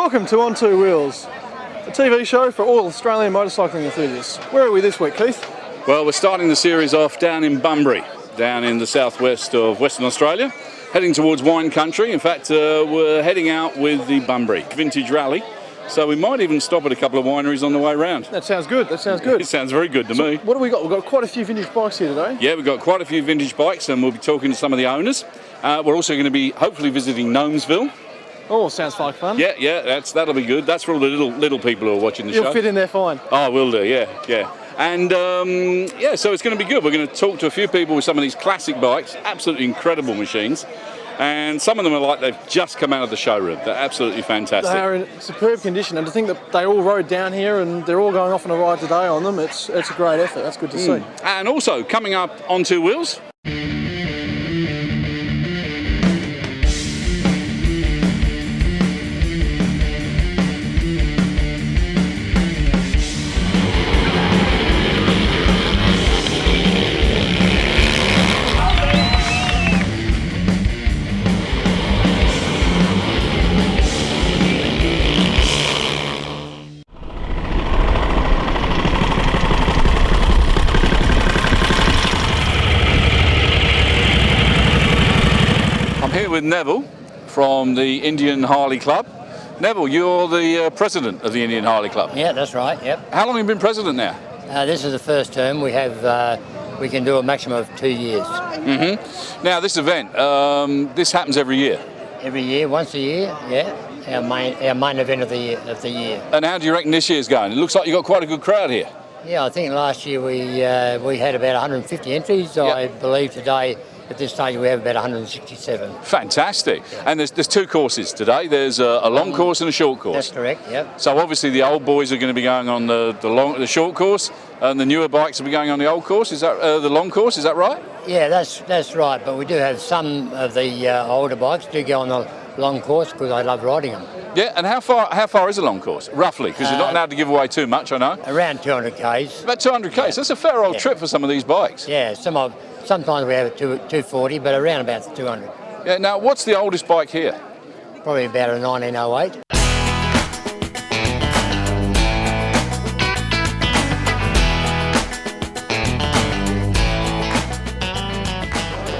Welcome to On Two Wheels, a TV show for all Australian motorcycling enthusiasts. Where are we this week, Keith? Well, we're starting the series off down in Bunbury, down in the southwest of Western Australia, heading towards wine country. In fact, we're heading out with the Bunbury Vintage Rally, so we might even stop at a couple of wineries on the way round. That sounds good, that sounds good. It sounds very good to me. What have we got? We've got quite a few vintage bikes here today. Yeah, we've got quite a few vintage bikes and we'll be talking to some of the owners. We're also going to be hopefully visiting Gnomesville. Oh, sounds like fun. Yeah, that'll be good. That's for all the little people who are watching the show. You'll fit in there fine. Oh, will do, yeah. And so it's going to be good. We're going to talk to a few people with some of these classic bikes, absolutely incredible machines. And some of them are like they've just come out of the showroom. They're absolutely fantastic. They are in superb condition, and to think that they all rode down here and they're all going off on a ride today on them, it's a great effort. That's good to see. And also, coming up on Two Wheels, with Neville from the Indian and Harley Club. Neville, you're the president of the Indian and Harley Club. Yeah, that's right, yep. How long have you been president now? This is the first term. We can do a maximum of 2 years. Now this event, this happens every year? Every year, once a year, yeah. Our main event of the year. And how do you reckon this year's going? It looks like you've got quite a good crowd here. Yeah, I think last year we had about 150 entries. Yep. I believe today, at this stage, we have about 167. Fantastic. Yeah. And there's two courses today. There's a long course and a short course. That's correct, yep. So obviously the old boys are going to be going on the short course, and the newer bikes will be going on the old course. Is that the long course? Is that right? Yeah, that's right. But we do have some of the older bikes do go on the long course because I love riding them. Yeah, and how far is a long course, roughly? Because you're not allowed to give away too much, I know. Around 200 k's. About 200 k's. Yeah. That's a fair old trip for some of these bikes. Yeah, sometimes we have it 240, but around about 200. Yeah. Now, what's the oldest bike here? Probably about a 1908.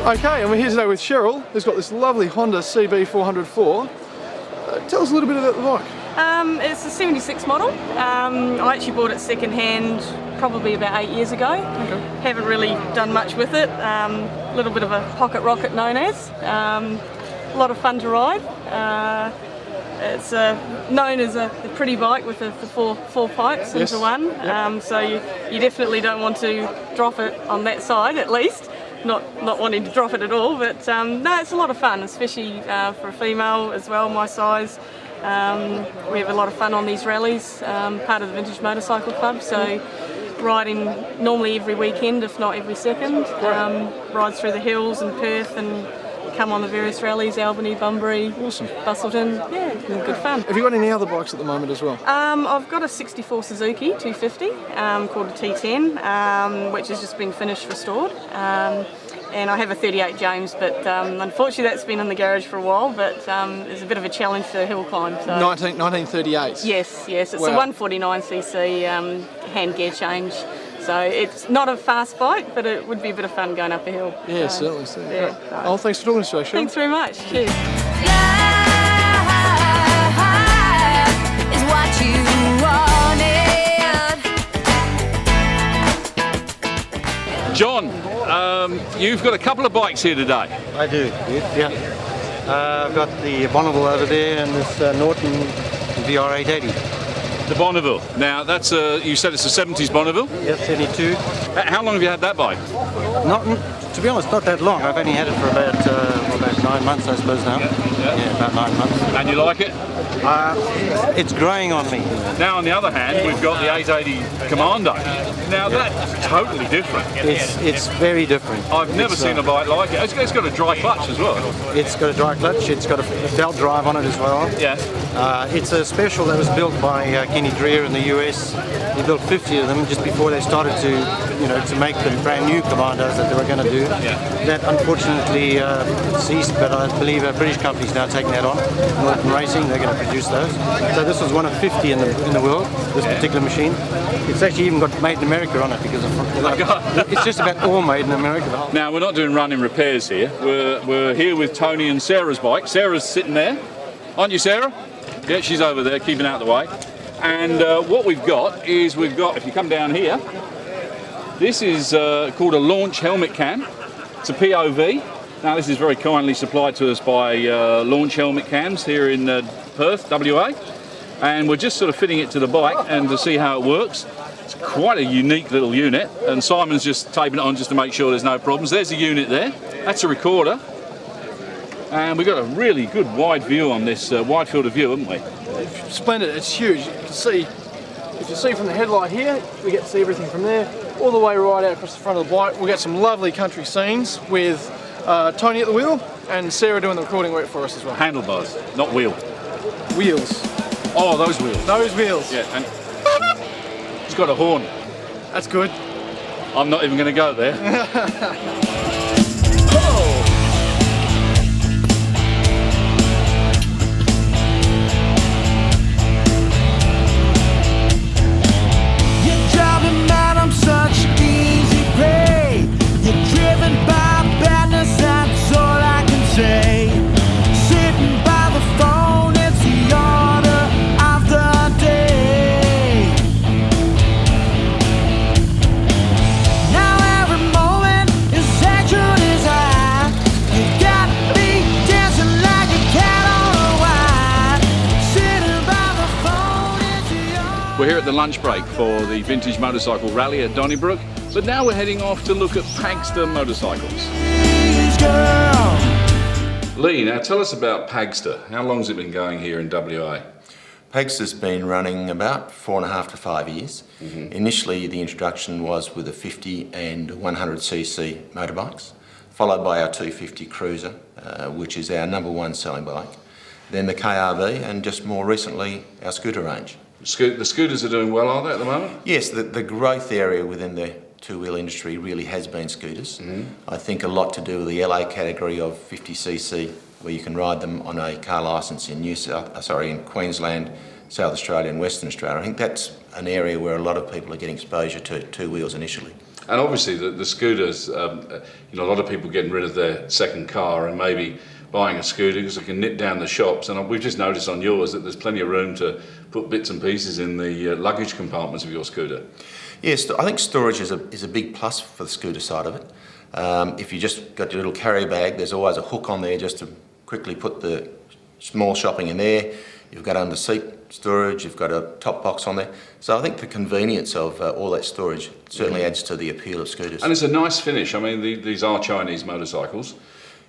Okay, and we're here today with Cheryl, who's got this lovely Honda CB404. Tell us a little bit about the bike. It's a 76 model. I actually bought it second hand probably about 8 years ago. Okay. Haven't really done much with it. A little bit of a pocket rocket known as. A lot of fun to ride. It's known as a pretty bike with the four pipes into one. Yep. So you definitely don't want to drop it on that side at least. Not wanting to drop it at all, but no, it's a lot of fun, especially for a female as well, my size. We have a lot of fun on these rallies, part of the Vintage Motorcycle Club, so riding normally every weekend, if not every second. Rides through the hills in Perth and come on the various rallies, Albany, Bunbury, awesome. Bustleton. Yeah, good fun. Have you got any other bikes at the moment as well? I've got a 64 Suzuki 250 called a T10, which has just been finished restored. And I have a 38 James, but unfortunately that's been in the garage for a while, but it's a bit of a challenge for the hill climb. So. 1938? Yes, it's wow. a 149cc hand gear change. So it's not a fast bike, but it would be a bit of fun going up a hill. Yeah, certainly. Yeah. Oh, thanks for talking to us, Cheryl. Thanks very much. Cheers. John, you've got a couple of bikes here today. I do, yeah. I've got the Bonneville over there and this Norton VR880. The Bonneville. Now, that's you said it's a 70s Bonneville? Yes, 72. How long have you had that bike? To be honest, not that long. I've only had it for about 9 months, I suppose now. Yeah, about 9 months. And you like it? It's growing on me. Now, on the other hand, we've got the 880 Commando. Now, that's totally different. It's very different. I've never seen a bike like it. It's got a dry clutch as well. It's got a dry clutch. It's got a belt drive on it as well. Yeah. It's a special that was built by Kenny Dreer in the US. He built 50 of them just before they started to make the brand new Commandos that they were going to do. Yeah. That unfortunately ceased, but I believe a British company's now taking that on. Norton Racing, they're going to produce those. So this was one of 50 in the world, this particular machine. It's actually even got made in America on it because it's just about all made in America. Now, we're not doing running repairs here. We're here with Tony and Sarah's bike. Sarah's sitting there. Aren't you, Sarah? Yeah, she's over there, keeping out the way. And what we've got is, if you come down here, this is called a launch helmet cam. It's a POV. Now, this is very kindly supplied to us by Launch Helmet Cams here in Perth, WA. And we're just sort of fitting it to the bike and to see how it works. It's quite a unique little unit, and Simon's just taping it on just to make sure there's no problems. There's a unit there. That's a recorder. And we've got a really good wide view on this, wide field of view, haven't we? Splendid, it's huge. You can see, if you see from the headlight here, we get to see everything from there, all the way right out across the front of the bike. We get some lovely country scenes with Tony at the wheel and Sarah doing the recording work for us as well. Handlebars, not wheel. Wheels. Oh, those wheels. Those wheels. Yeah, and it's got a horn. That's good. I'm not even going to go there. You're driving mad, I'm such easy prey. You're driven by badness, that's all I can say. Sitting by the phone, it's the order of the day. Now every moment is sexual desire. You got me dancing like a cat on a wire. Sitting by the phone, it's the order. We're here at the lunch break for the Vintage Motorcycle Rally at Donnybrook, but now we're heading off to look at Pagsta Motorcycles. Lee, now tell us about Pagsta. How long's it been going here in WA? Pagsta's been running about 4.5 to 5 years. Initially, the introduction was with the 50 and 100cc motorbikes, followed by our 250 Cruiser, which is our #1 selling bike. Then the KRV, and just more recently, our scooter range. The scooters are doing well, are they, at the moment? Yes, the growth area within the two-wheel industry really has been scooters. I think a lot to do with the LA category of 50cc, where you can ride them on a car licence in in Queensland, South Australia and Western Australia. I think that's an area where a lot of people are getting exposure to two wheels initially. And obviously the scooters, a lot of people getting rid of their second car and maybe buying a scooter because they can nip down the shops. And we've just noticed on yours that there's plenty of room to put bits and pieces in the luggage compartments of your scooter. Yes, I think storage is a big plus for the scooter side of it. If you just got your little carry bag, there's always a hook on there just to quickly put the small shopping in there. You've got under seat storage, you've got a top box on there. So I think the convenience of all that storage certainly adds to the appeal of scooters. And it's a nice finish. I mean, these are Chinese motorcycles,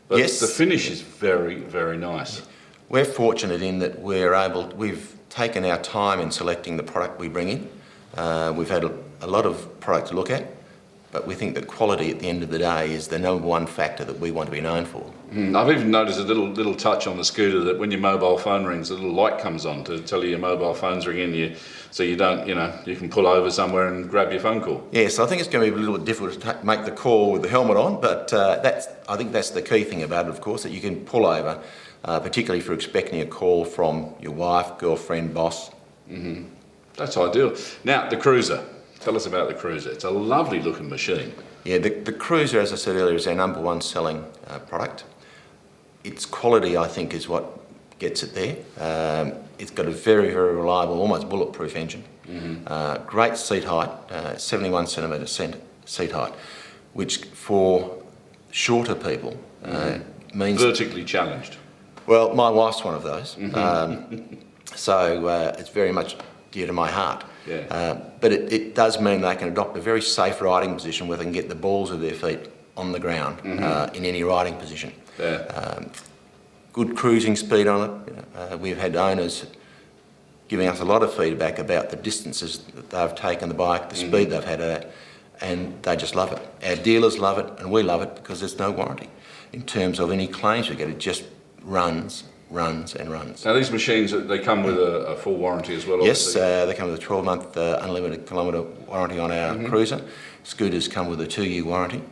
but yes, the finish is very, very nice. We're fortunate in that we've taken our time in selecting the product we bring in. We've had a lot of product to look at, but we think that quality at the end of the day is the #1 factor that we want to be known for. I've even noticed a little touch on the scooter that when your mobile phone rings, a little light comes on to tell you your mobile phone's ringing, so you don't, you can pull over somewhere and grab your phone call. Yes, I think it's going to be a little bit difficult to make the call with the helmet on, but I think that's the key thing about it, of course, that you can pull over, particularly if you're expecting a call from your wife, girlfriend, boss. That's ideal. Now, the Cruiser. Tell us about the Cruiser. It's a lovely looking machine. Yeah, the Cruiser, as I said earlier, is our #1 selling product. Its quality, I think, is what gets it there. It's got a very, very reliable, almost bulletproof engine. Great seat height, 71 centimetre seat height, which for shorter people means... Vertically challenged. Well, my wife's one of those. So it's very much dear to my heart. Yeah. But it does mean they can adopt a very safe riding position where they can get the balls of their feet on the ground in any riding position. Yeah. Good cruising speed on it. We've had owners giving us a lot of feedback about the distances that they've taken the bike, the speed they've had at it, and they just love it. Our dealers love it, and we love it because there's no warranty. In terms of any claims we get, it just runs and runs. Now these machines, they come with a full warranty as well? Yes, obviously. they come with a 12-month unlimited kilometre warranty on our Cruiser. Scooters come with a 2-year warranty.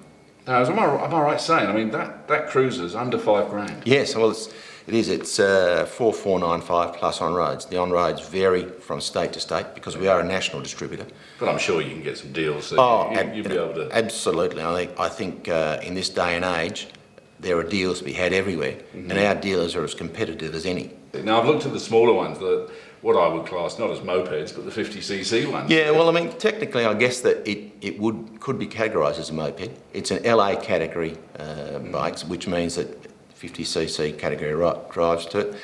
Now, am I right saying? I mean, that cruiser's under $5,000. Yes, well, it is. It's 4,495 plus on roads. The on roads vary from state to state because we are a national distributor. But I'm sure you can get some deals. That you'll be able to. Absolutely. I think in this day and age, there are deals to be had everywhere, and our dealers are as competitive as any. Now, I've looked at the smaller ones, what I would class not as mopeds, but the 50cc ones. Yeah, well, I mean, technically, I guess that it could be categorised as a moped. It's an LA category bikes, which means that 50cc category drives to it.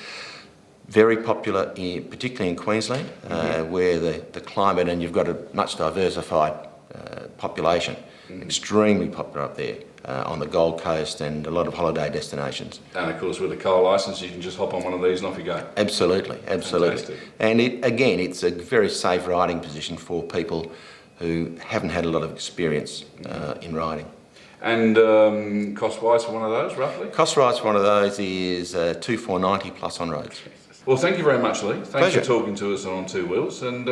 Very popular, particularly in Queensland, where the climate and you've got a much diversified population. Extremely popular up there. On the Gold Coast and a lot of holiday destinations. And of course with a car licence you can just hop on one of these and off you go. Absolutely. Fantastic. And it's a very safe riding position for people who haven't had a lot of experience in riding. And cost-wise for one of those, roughly? Cost-wise for one of those is 2,490 plus on roads. Well, thank you very much, Lee. Thanks Pleasure. for talking to us on Two Wheels, and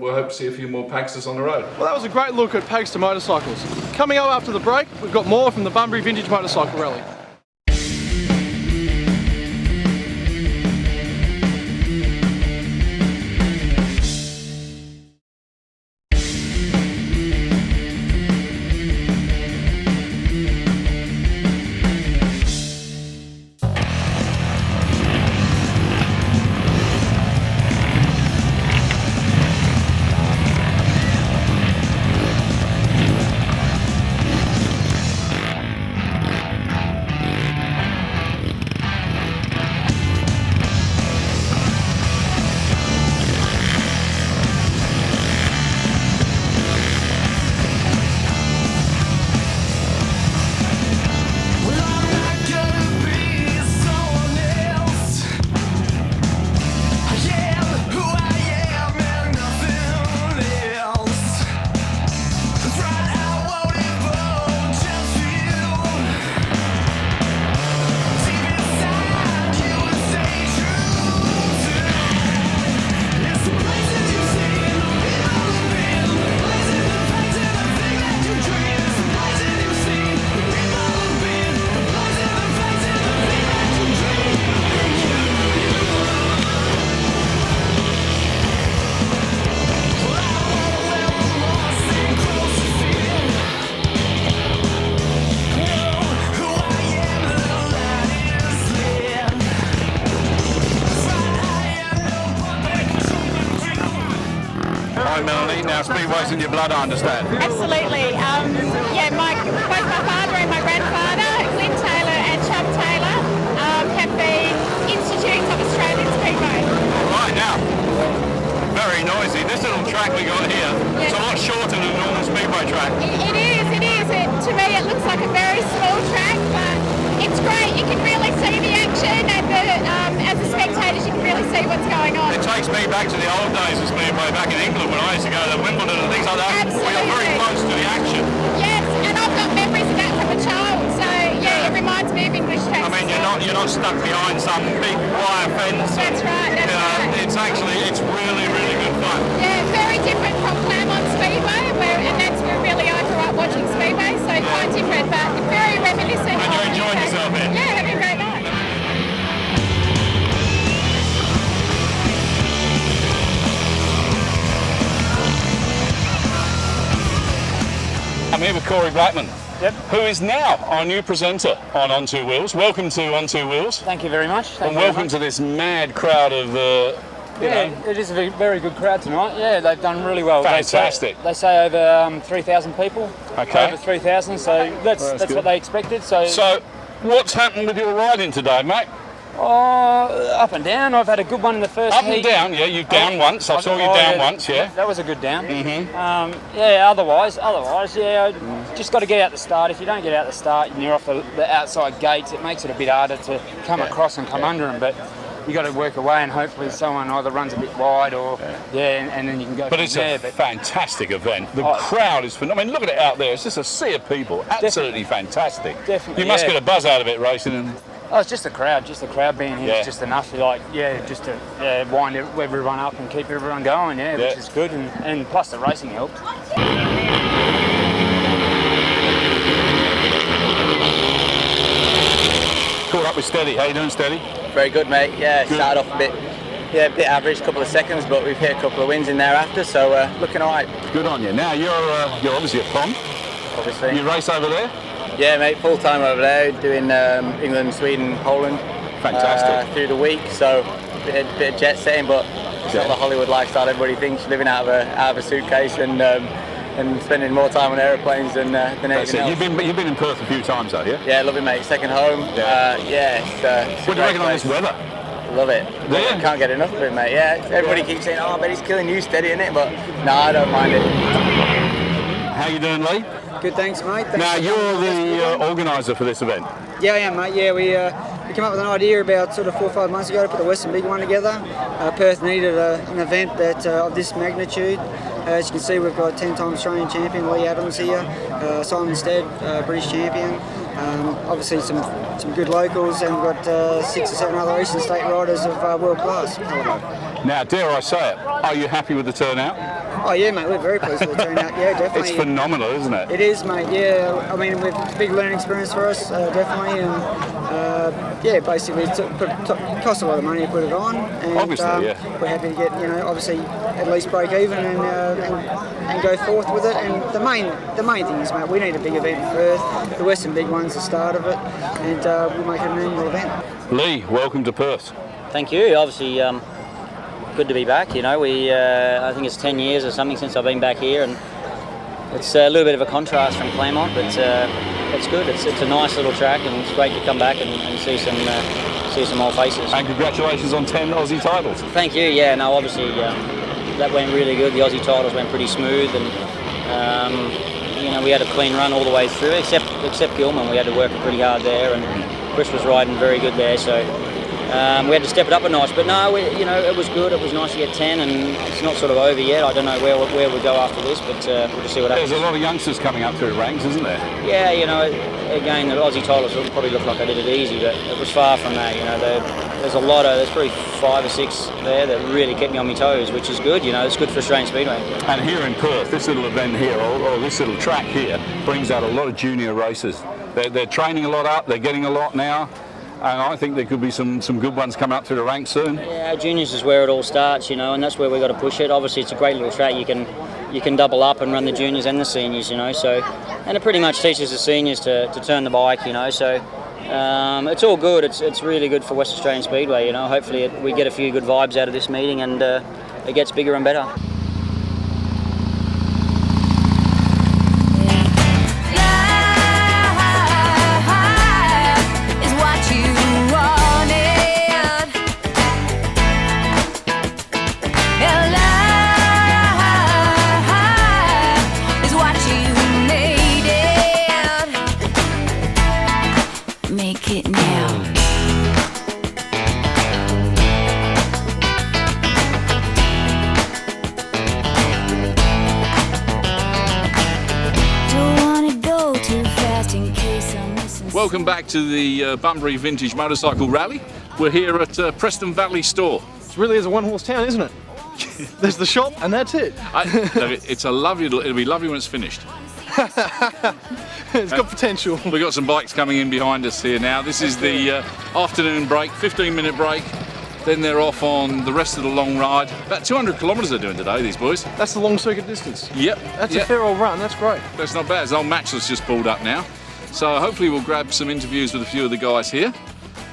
we'll hope to see a few more Pagstas on the road. Well, that was a great look at Pagsta Motorcycles. Coming up after the break, we've got more from the Bunbury Vintage Motorcycle Rally. Now, speedway's in your blood, I understand. Absolutely. Both my father and my grandfather, Glenn Taylor and Chubb Taylor, have been institutes of Australian speedway. Right, now, very noisy. This little track we got here, it's a lot shorter than a normal speedway track. It is. To me, it looks like a very small track, but it's great. You can really see the action, and as a spectators, you can really see what's going on. It takes me back to the old days of speedway back in England when I used to go to Wimbledon and things like that. Absolutely. We are very close to the action. Yes, and I've got memories of that from a child, so it reminds me of English tracks. I mean, you're not stuck behind some big wire fence. That's right. It's really, really good fun. Yeah, very different from Claremont Speedway, and that's where really I grew up watching Speedway, so quite different, but very reminiscent. And you're enjoying yourself here? Yeah, having a great night. I'm here with Corey Blackman, who is now our new presenter on Two Wheels. Welcome to On Two Wheels. Thank you very much. And welcome to this mad crowd of, it is a very good crowd tonight. Yeah, they've done really well. Fantastic. They say over 3,000 people. Okay. Over 3,000, so that's what they expected. So what's happened with your riding today, mate? Up and down. I've had a good one in the first heat. Up and down, yeah. You down once. I saw you down once, yeah. That was a good down. Mm-hmm. Otherwise, just got to get out the start. If you don't get out the start and you're off the outside gates, it makes it a bit harder to come across and come under them. But you got to work away, and hopefully someone either runs a bit wide or and then you can go. But it's a fantastic event. The crowd is phenomenal. I mean, look at it out there. It's just a sea of people. Absolutely fantastic. Definitely. You must get a buzz out of it racing. And it's just the crowd. Just the crowd being here is just enough. Just to wind everyone up and keep everyone going. Which is good, and plus the racing helps. up with Steady. How you doing, Steady? Very good, mate. Yeah, Good. started off a bit average, couple of seconds, but we've hit a couple of wins in there after, so looking all right. Good on you. Now you're obviously at Pond. Obviously. You race over there? Yeah, mate. Full time over there, doing England, Sweden, Poland. Fantastic. Through the week, so bit of jet setting, but it's not the Hollywood lifestyle everybody thinks. Living out of a suitcase and spending more time on airplanes than anything else. You've been in Perth a few times, though, yeah? Yeah, love it, mate. Second home. It's What do you reckon on this weather? Love it. Yeah. Can't get enough of it, mate. Yeah, everybody keeps saying, "Oh, I bet he's killing you, Steady, innit?" But no, I don't mind it. How you doing, Lee? Good, thanks, mate. Thanks Now for you're coming. the organiser for this event. Yeah, I am, mate. Yeah, we came up with an idea about sort of 4 or 5 months ago to put the Western Big One together. Perth needed an event that of this magnitude. As you can see, we've got 10-time Australian champion Lee Adams here, Simon Stead, British champion. Obviously some good locals, and we've got 6 or 7 other Eastern State riders of world class. Now, dare I say it, are you happy with the turnout? Oh yeah, mate, we're very pleased with the turnout. Yeah, definitely. It's phenomenal, isn't it? It is, mate. Yeah, I mean, it's a big learning experience for us, definitely, and basically it cost a lot of money to put it on. And, Obviously, yeah. We're happy to get, obviously at least break even and go forth with it. And the main thing is, mate, we need a big event in Perth. The Western Big One's the start of it, and we'll make it an annual event. Lee, welcome to Perth. Thank you. Obviously, good to be back. I think it's 10 years or something since I've been back here, and it's a little bit of a contrast from Claremont, but it's good. It's a nice little track, and it's great to come back and see some more faces. And congratulations on 10 Aussie titles. Thank you. Yeah, no, obviously that went really good. The Aussie titles went pretty smooth, and we had a clean run all the way through, except Gilman. We had to work pretty hard there, and Chris was riding very good there, so. We had to step it up a notch, but no, it was good. It was nice to get 10, and it's not sort of over yet. I don't know where we go after this, but we'll just see what happens. There's a lot of youngsters coming up through the ranks, isn't there? Yeah, again, the Aussie titles probably look like I did it easy, but it was far from that. There's probably 5 or 6 there that really kept me on my toes, which is good. It's good for Australian Speedway. And here in Perth, this little event here, or this little track here, brings out a lot of junior racers. They're training a lot up. They're getting a lot now. And I think there could be some good ones coming up through the ranks soon. Yeah, juniors is where it all starts, and that's where we've got to push it. Obviously, it's a great little track. You can double up and run the juniors and the seniors, so, and it pretty much teaches the seniors to turn the bike, so it's all good. It's really good for West Australian Speedway, Hopefully we get a few good vibes out of this meeting, and it gets bigger and better. Welcome back to the Bunbury Vintage Motorcycle Rally. We're here at Preston Valley Store. It really is a one-horse town, isn't it? There's the shop, and that's it. It's a lovely. It'll be lovely when it's finished. It's got potential. We've got some bikes coming in behind us here now. This is the afternoon break, 15-minute break. Then they're off on the rest of the long ride. About 200 kilometres they're doing today, these boys. That's the long circuit distance. Yep. That's a fair old run. That's great. That's not bad. It's old Matchless just pulled up now. So hopefully we'll grab some interviews with a few of the guys here,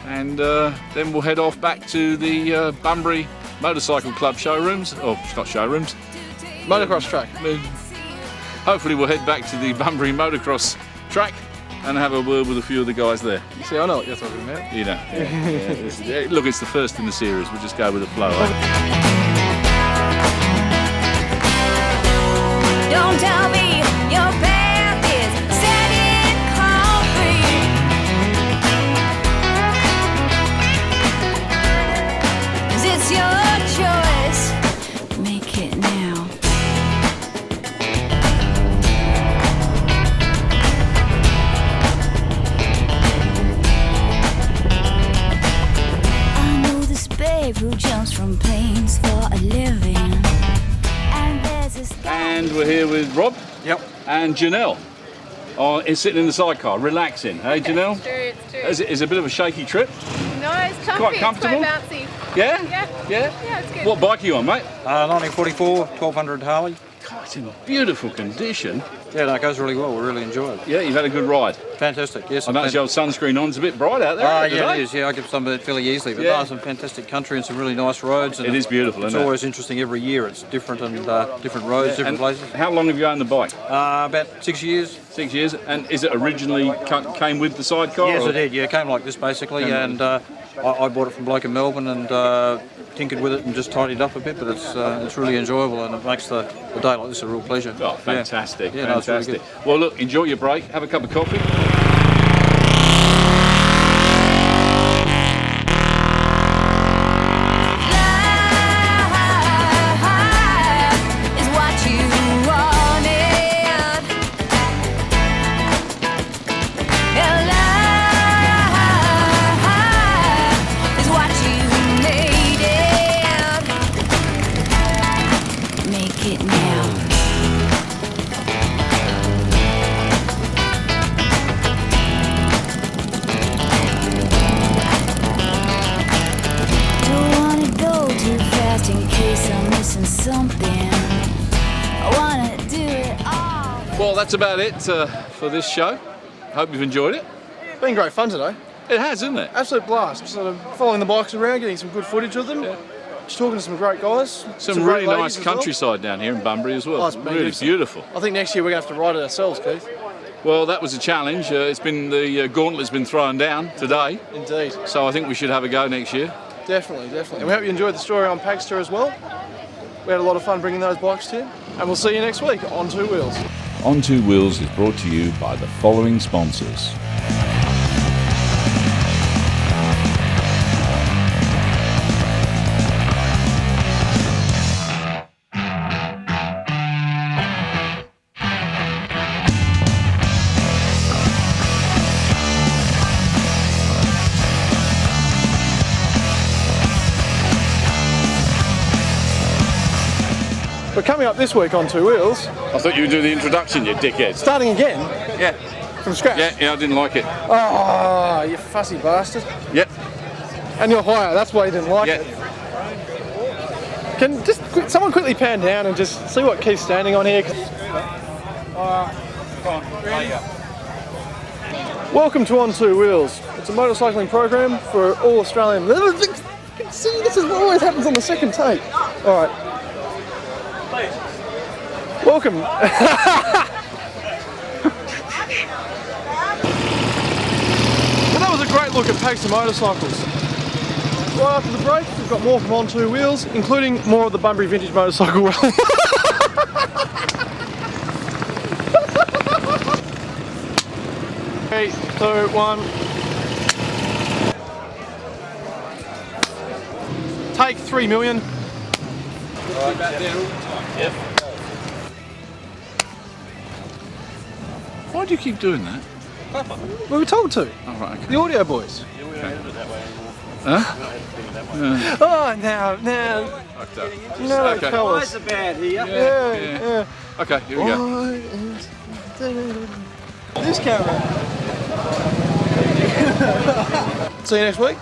and then we'll head off back to the Bunbury Motorcycle Club showrooms, or not showrooms, motocross track. Hopefully we'll head back to the Bunbury motocross track and have a word with a few of the guys there. See, I know what you're talking about. Look, it's the first in the series. We'll just go with the flow. Don't tell me your path is set in concrete. 'Cause it's your choice. Make it now. I know this babe who jumps from planes for a living. And we're here with Rob. Yep. And Janelle. Oh, it's sitting in the sidecar, relaxing. Hey, Janelle? It's true, it's true. Is it a bit of a shaky trip? No, it's comfy. Quite comfortable? It's quite bouncy. Yeah? Yeah. Yeah? Yeah, it's good. What bike are you on, mate? 1944, 1200 Harley. God, it's in beautiful condition. Yeah, no, it goes really well. We really enjoy it. Yeah, you've had a good ride. Fantastic, yes. I noticed your sunscreen on's a bit bright out there. Yeah, today. it is. Yeah, I get some of it fairly easily. But Yeah. no, some fantastic country and some really nice roads. And It is beautiful, It's isn't it? always interesting every year. It's different and different roads, different And places. how long have you owned the bike? About 6 years. 6 years. And is it originally came with the sidecar? Yes, or? it did. Yeah, it came like this basically, Came and I bought it from bloke in Melbourne and tinkered with it and just tidied up a bit. But it's really enjoyable and it makes the day like this a real pleasure. Oh, fantastic! Yeah, no, it's really fantastic. Well, look, enjoy your break. Have a cup of coffee. Is what you wanted. And life is what you needed. Make it now. Don't wanna go too fast in case I'm missing something. I wanna do it all. Well, that's about it for this show. Hope you've enjoyed it. Been great fun today. It has, isn't it? Absolute blast. Sort of following the bikes around, getting some good footage of them. Just talking to some great guys. Some great really ladies nice as well. countryside down here in Bunbury as well. Oh, it's been really good. beautiful. I think next year we're going to have to ride it ourselves, Keith. Well, that was a challenge. It's been the gauntlet's been thrown down today. Indeed. So I think we should have a go next year. Definitely, definitely. And we hope you enjoyed the story on Pagsta as well. We had a lot of fun bringing those bikes to you. And we'll see you next week on Two Wheels. On Two Wheels is brought to you by the following sponsors. But coming up this week on Two Wheels, I thought you would do the introduction, you dickhead. starting again Yeah. from scratch. Yeah, I didn't like it. Oh, you fussy bastard. Yep. And you're higher, that's why you didn't like Yeah. it. Can just someone quickly pan down and just see what Keith's standing on here? Welcome to On Two Wheels. It's a motorcycling program for all Australian. See, this is what always happens on the second take. All right. Welcome. Well, that was a great look at Pagsta Motorcycles. Right after the break, we've got more from On Two Wheels, including more of the Bunbury Vintage Motorcycle Rally. 3, 2, 1. Take 3 million. Yep. Why do you keep doing that? We were told to. Oh, right, okay. The audio boys. Huh? Oh, now. Fucked up. No, Okay. fellas. Why is it bad here? Yeah. Okay, here we go. This camera. See you next week.